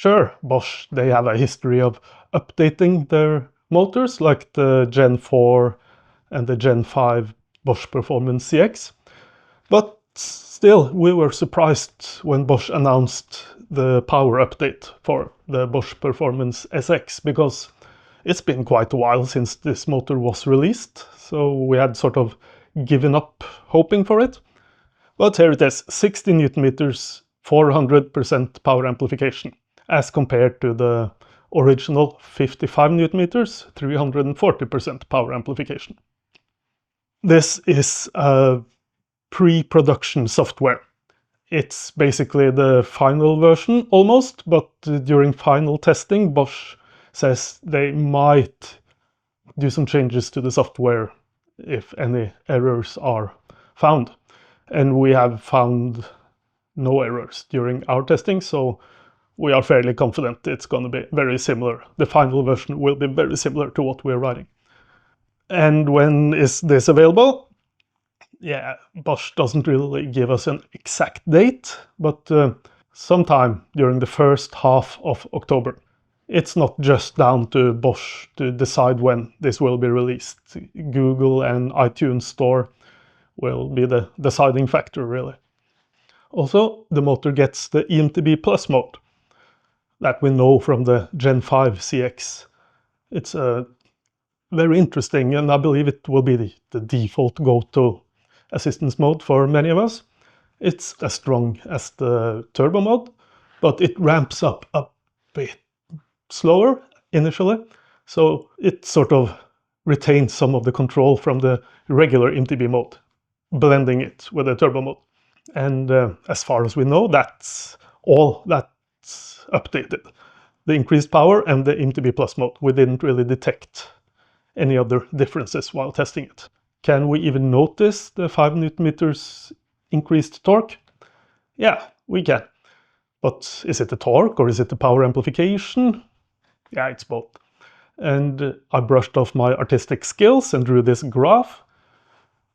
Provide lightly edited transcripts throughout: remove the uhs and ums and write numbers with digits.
Sure, Bosch, they have a history of updating their motors, like the Gen 4 and the Gen 5 Bosch Performance CX. But still, we were surprised when Bosch announced the power update for the Bosch Performance SX, because it's been quite a while since this motor was released, so we had sort of given up hoping for it. But here it is, 60 Newton meters, 400% power amplification, as compared to the original 55 Newton meters, 340% power amplification. This is a pre-production software. It's basically the final version almost, but during final testing, Bosch says they might do some changes to the software if any errors are found. And we have found no errors during our testing, so we are fairly confident it's going to be very similar. The final version will be very similar to what we're writing. And when is this available? Yeah, Bosch doesn't really give us an exact date, but sometime during the first half of October. It's not just down to Bosch to decide when this will be released. Google and iTunes Store will be the deciding factor, really. Also, the motor gets the EMTB Plus mode that we know from the Gen 5 CX. It's very interesting, and I believe it will be the default go-to assistance mode for many of us. It's as strong as the turbo mode, but it ramps up a bit slower initially, so it sort of retains some of the control from the regular EMTB mode, blending it with the turbo mode. And as far as we know, that's all that's updated. The increased power and the EMTB Plus mode. We didn't really detect any other differences while testing it. Can we even notice the 5 Newton meters increased torque? Yeah, we can. But is it the torque or is it the power amplification? Yeah, it's both. And I brushed off my artistic skills and drew this graph.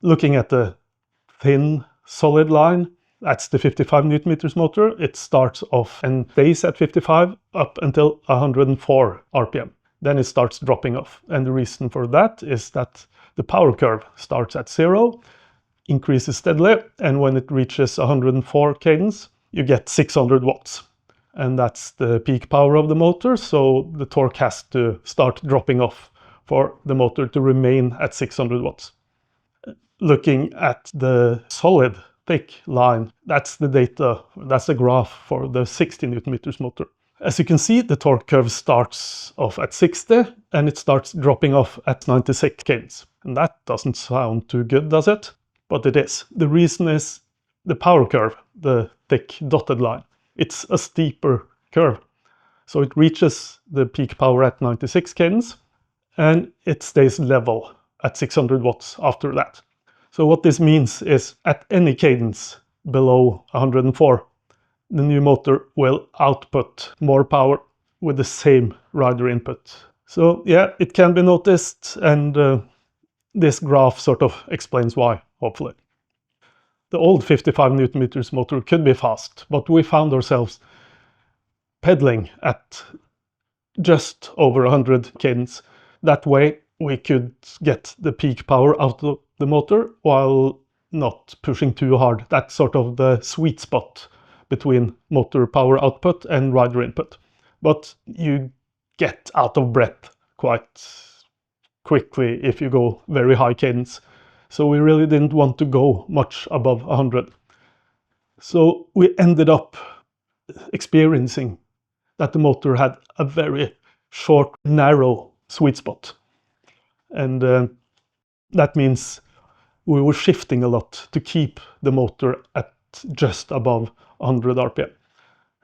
Looking at the thin solid line, that's the 55 Newton meters motor. It starts off and stays at 55 up until 104 RPM. Then it starts dropping off. And the reason for that is that the power curve starts at 0, increases steadily, and when it reaches 104 cadence, you get 600 watts. And that's the peak power of the motor, so the torque has to start dropping off for the motor to remain at 600 watts. Looking at the solid thick line, that's the data, that's the graph for the 60 Newton meters motor. As you can see, the torque curve starts off at 60 and it starts dropping off at 96 cadence. And that doesn't sound too good, does it? But it is. The reason is the power curve, the thick dotted line. It's a steeper curve. So it reaches the peak power at 96 cadence and it stays level at 600 watts after that. So what this means is at any cadence below 104, the new motor will output more power with the same rider input. So yeah, it can be noticed, and this graph sort of explains why, hopefully. The old 55 Newton meters motor could be fast, but we found ourselves pedaling at just over 100 cadence. That way we could get the peak power out of the motor while not pushing too hard. That's sort of the sweet spot between motor power output and rider input. But you get out of breath quite quickly if you go very high cadence. So we really didn't want to go much above 100. So we ended up experiencing that the motor had a very short, narrow sweet spot. And that means we were shifting a lot to keep the motor at just above 100 RPM.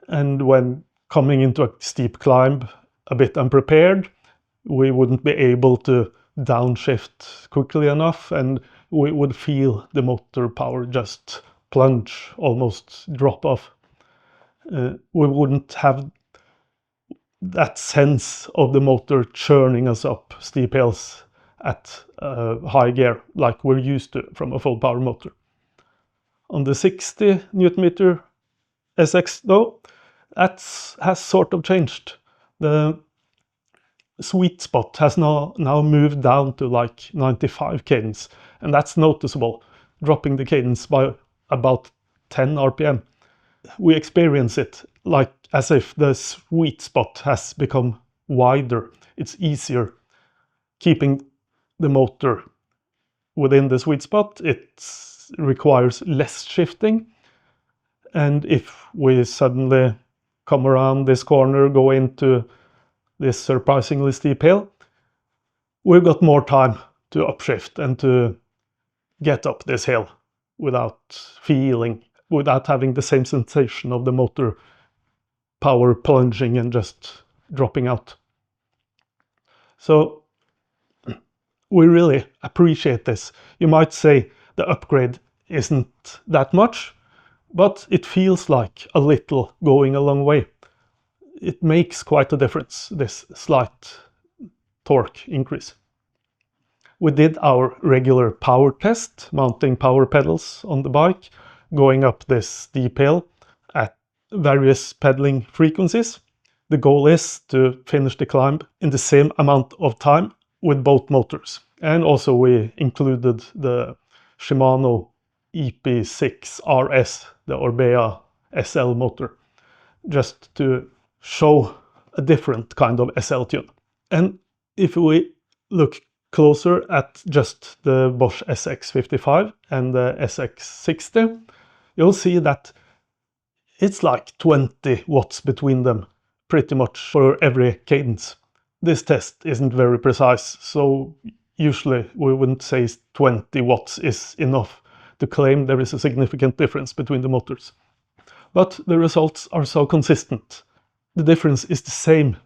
And when coming into a steep climb a bit unprepared, we wouldn't be able to downshift quickly enough, and we would feel the motor power just plunge, almost drop off. We wouldn't have that sense of the motor churning us up steep hills at high gear like we're used to from a full power motor. On the 60 Newton meter SX though, That has sort of changed. The sweet spot has now moved down to like 95 cadence, and that's noticeable, dropping the cadence by about 10 RPM. We experience it like as if the sweet spot has become wider. It's easier keeping the motor within the sweet spot. It requires less shifting, and if we suddenly come around this corner, go into this surprisingly steep hill, we've got more time to upshift and to get up this hill without having the same sensation of the motor power plunging and just dropping out. So we really appreciate this. You might say the upgrade isn't that much, but it feels like a little going a long way. It makes quite a difference, this slight torque increase. We did our regular power test, mounting power pedals on the bike, going up this steep hill at various pedaling frequencies. The goal is to finish the climb in the same amount of time with both motors. And also we included the Shimano EP6 RS, the Orbea SL motor, just to show a different kind of SL tune. And if we look closer at just the Bosch SX55 and the SX60, you'll see that it's like 20 watts between them, pretty much for every cadence. This test isn't very precise, so usually we wouldn't say 20 watts is enough to claim there is a significant difference between the motors. But the results are so consistent. The difference is the same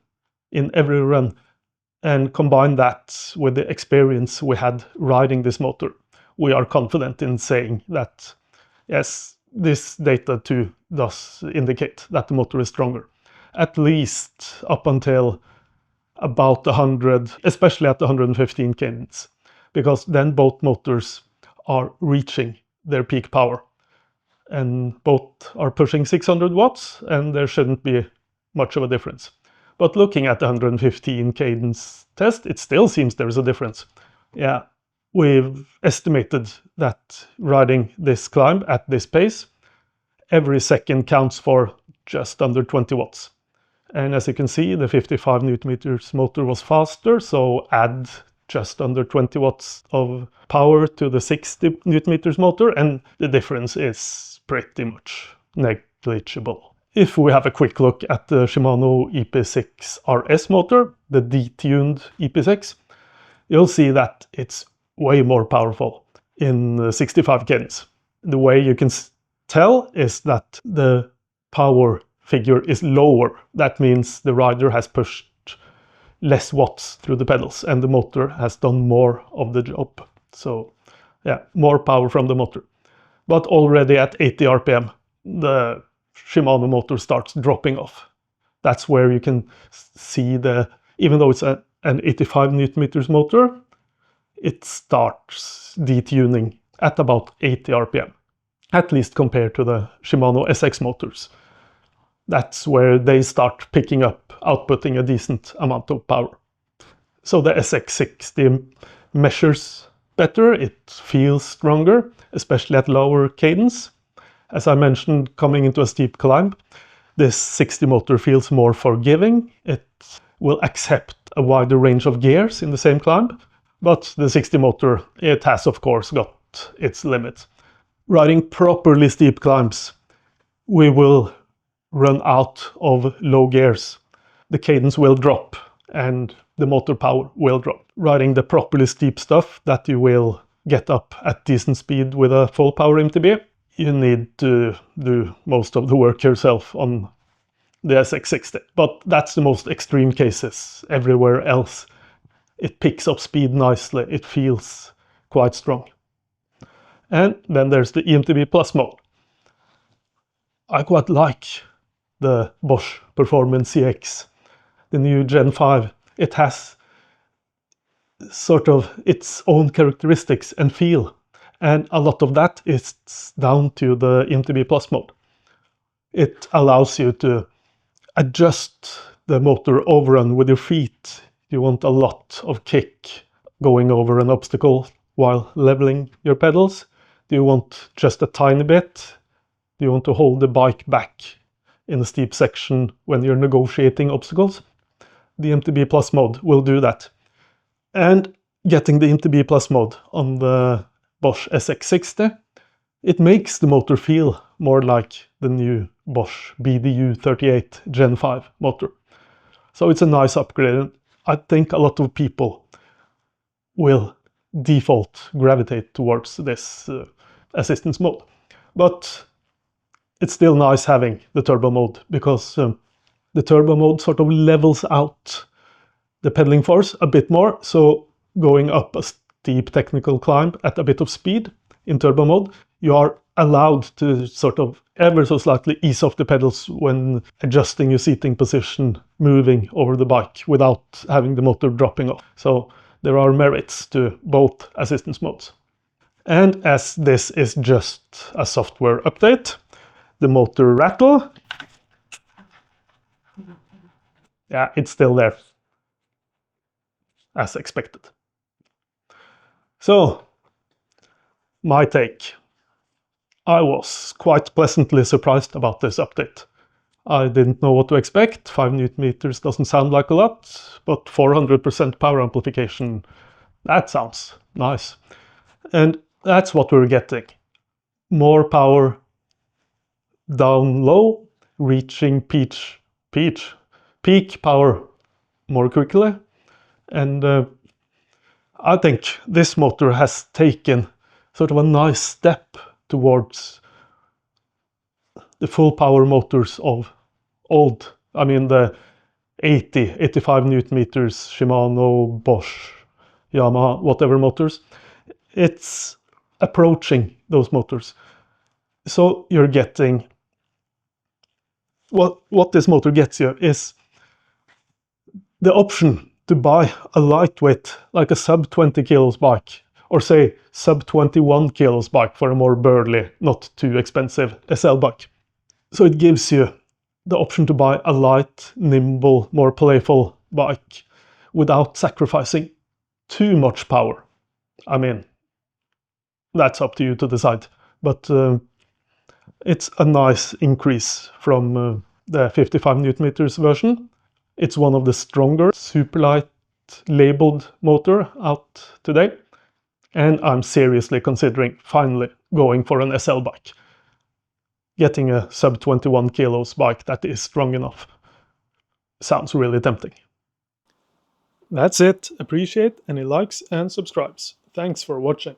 in every run, and combine that with the experience we had riding this motor, we are confident in saying that yes, this data too does indicate that the motor is stronger, at least up until about 100, especially at 115 cadence, because then both motors are reaching their peak power, and both are pushing 600 watts, and there shouldn't be much of a difference. But looking at the 115 cadence test, it still seems there's a difference. Yeah, we've estimated that riding this climb at this pace, every second counts for just under 20 watts. And as you can see, the 55 Nm motor was faster, so add just under 20 watts of power to the 60 Nm motor, and the difference is pretty much negligible. If we have a quick look at the Shimano EP6 RS motor, the detuned EP6, you'll see that it's way more powerful in 65 cadence. The way you can tell is that the power figure is lower. That means the rider has pushed less watts through the pedals and the motor has done more of the job. So yeah, more power from the motor. But already at 80 RPM, the Shimano motor starts dropping off. That's where you can see even though it's an 85 Nm motor, it starts detuning at about 80 RPM, at least compared to the Shimano SX motors. That's where they start picking up, outputting a decent amount of power. So the SX60 measures better, it feels stronger, especially at lower cadence. As I mentioned, coming into a steep climb, this 60 motor feels more forgiving. It will accept a wider range of gears in the same climb, but the 60 motor, it has of course got its limits. Riding properly steep climbs, we will run out of low gears. The cadence will drop and the motor power will drop. Riding the properly steep stuff that you will get up at decent speed with a full power EMTB, you need to do most of the work yourself on the SX60. But that's the most extreme cases. Everywhere else, it picks up speed nicely. It feels quite strong. And then there's the EMTB Plus mode. I quite like the Bosch Performance SX, the new Gen 5. It has sort of its own characteristics and feel. And a lot of that is down to the EMTB Plus mode. It allows you to adjust the motor overrun with your feet. You want a lot of kick going over an obstacle while leveling your pedals. Do you want just a tiny bit? Do you want to hold the bike back in a steep section when you're negotiating obstacles? The EMTB Plus mode will do that. And getting the EMTB Plus mode on the Bosch SX60, it makes the motor feel more like the new Bosch BDU38 Gen 5 motor. So it's a nice upgrade. I think a lot of people will default gravitate towards this assistance mode. But it's still nice having the turbo mode, because the turbo mode sort of levels out the pedaling force a bit more. So going up a steep technical climb at a bit of speed in turbo mode, you are allowed to sort of ever so slightly ease off the pedals when adjusting your seating position, moving over the bike without having the motor dropping off. So there are merits to both assistance modes. And as this is just a software update, the motor rattle, yeah, it's still there, as expected. So, my take. I was quite pleasantly surprised about this update. I didn't know what to expect. 5 Nm doesn't sound like a lot, but 400% power amplification, that sounds nice. And that's what we're getting. More power down low, reaching peak power more quickly. And I think this motor has taken sort of a nice step towards the full power motors of old. I mean the 85 Nm Shimano, Bosch, Yamaha, whatever motors. It's approaching those motors. So you're getting, what this motor gets you is the option to buy a lightweight, like a sub 20 kilos bike, or say sub 21 kilos bike for a more burly, not too expensive SL bike. So it gives you the option to buy a light, nimble, more playful bike without sacrificing too much power. I mean, that's up to you to decide, but it's a nice increase from the 55 Nm version. It's one of the stronger superlight labeled motor out today, and I'm seriously considering finally going for an SL bike. Getting a sub 21 kilos bike that is strong enough sounds really tempting. That's it. Appreciate any likes and subscribes. Thanks for watching.